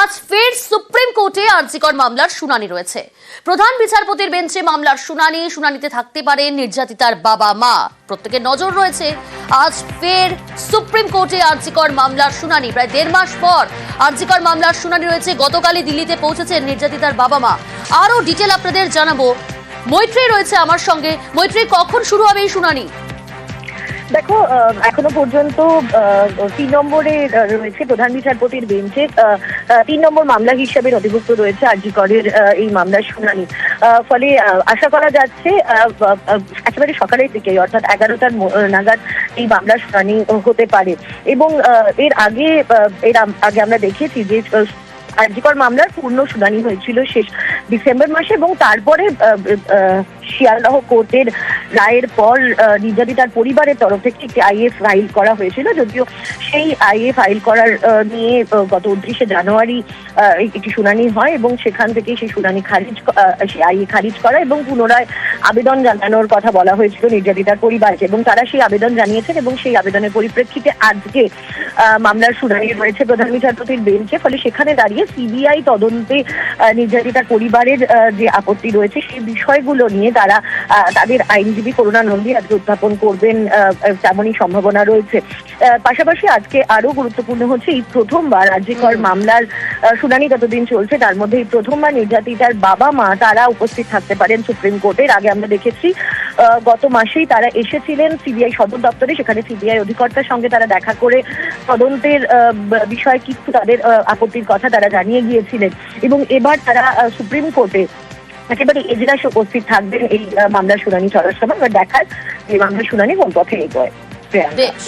আজ ফের সুপ্রিম কোর্টে আরজিকর মামলার শুনানি রয়েছে। প্রধান বিচারপতির বেঞ্চে মামলার শুনানিতে থাকতে পারে নির্যাতিতার বাবা মা। প্রত্যেকের নজর রয়েছে আজ ফের সুপ্রিম কোর্টে আরজিকর মামলার শুনানি। প্রায় 1.5 মাস পর আরজিকর মামলার শুনানি রয়েছে। গতকালই দিল্লিতে পৌঁছেছেন নির্যাতিতার বাবা মা। আরো ডিটেল আপনাদের জানাবো। মৈত্রী রয়েছে আমার সঙ্গে। মৈত্রী, কখন শুরু হবে এই শুনানি? দেখো, এখনো পর্যন্ত 3 নম্বরে রয়েছে প্রধান বিচারপতির বেঞ্চে। 3 নম্বর মামলা হিসেবে নথিভুক্ত রয়েছে আরজিকরের এই মামলার শুনানি। ফলে আশা করা যাচ্ছে একেবারে সকালের দিকে, অর্থাৎ 11টার নাগাদ এই মামলার শুনানি হতে পারে। এবং এর আগে আমরা দেখেছি যে আরজিকর মামলার পূর্ণ শুনানি হয়েছিল শেষ ডিসেম্বর মাসে, এবং তারপরে শিয়ালদহ কোর্টের রায়ের পর নির্যাতিতার পরিবারের তরফ থেকে একটি আইএ ফাইল করা হয়েছিল। যদিও সেই আইএ ফাইল করার নিয়ে গত 29শে জানুয়ারি একটি শুনানি হয়, এবং সেখান থেকে সেই শুনানি সেই আইএ খারিজ করা এবং পুনরায় আবেদন জানানোর কথা বলা হয়েছিল নির্যাতিতার পরিবারকে, এবং তারা সেই আবেদন জানিয়েছেন। এবং সেই আবেদনের পরিপ্রেক্ষিতে আজকে মামলার শুনানি রয়েছে প্রধান বিচারপতির বেঞ্চে। ফলে সেখানে দাঁড়িয়ে সিবিআই তদন্তে নির্যাতিতার পরিবারের যে আপত্তি রয়েছে সেই বিষয়গুলো নিয়ে তারা তাদের আইনজীবী করুণা নন্দী আজকে উত্থাপন করবেন, তেমনই সম্ভাবনা রয়েছে। পাশাপাশি আজকে আরো গুরুত্বপূর্ণ হচ্ছে এই প্রথমবার আরজিকর মামলার শুনানি যতদিন চলছে তার মধ্যে এই প্রথমবার নির্যাতিতার বাবা মা তারা উপস্থিত থাকতে পারেন সুপ্রিম কোর্টের। আগে আমরা দেখেছি গত মাসেই তারা এসেছিলেন সিবিআই সদর দপ্তরে। সেখানে সিবিআই অধিকর্তার সঙ্গে তারা দেখা করে তদন্তের বিষয়ে কিছু তাদের আপত্তির কথা তারা জানিয়ে গিয়েছিলেন, এবং এবার তারা সুপ্রিম কোর্টে একেবারে এজলাসে উপস্থিত থাকবেন এই মামলার শুনানি চলার সময়। এবার দেখার এই মামলার শুনানি কোন পথে এগোয়। বেশ।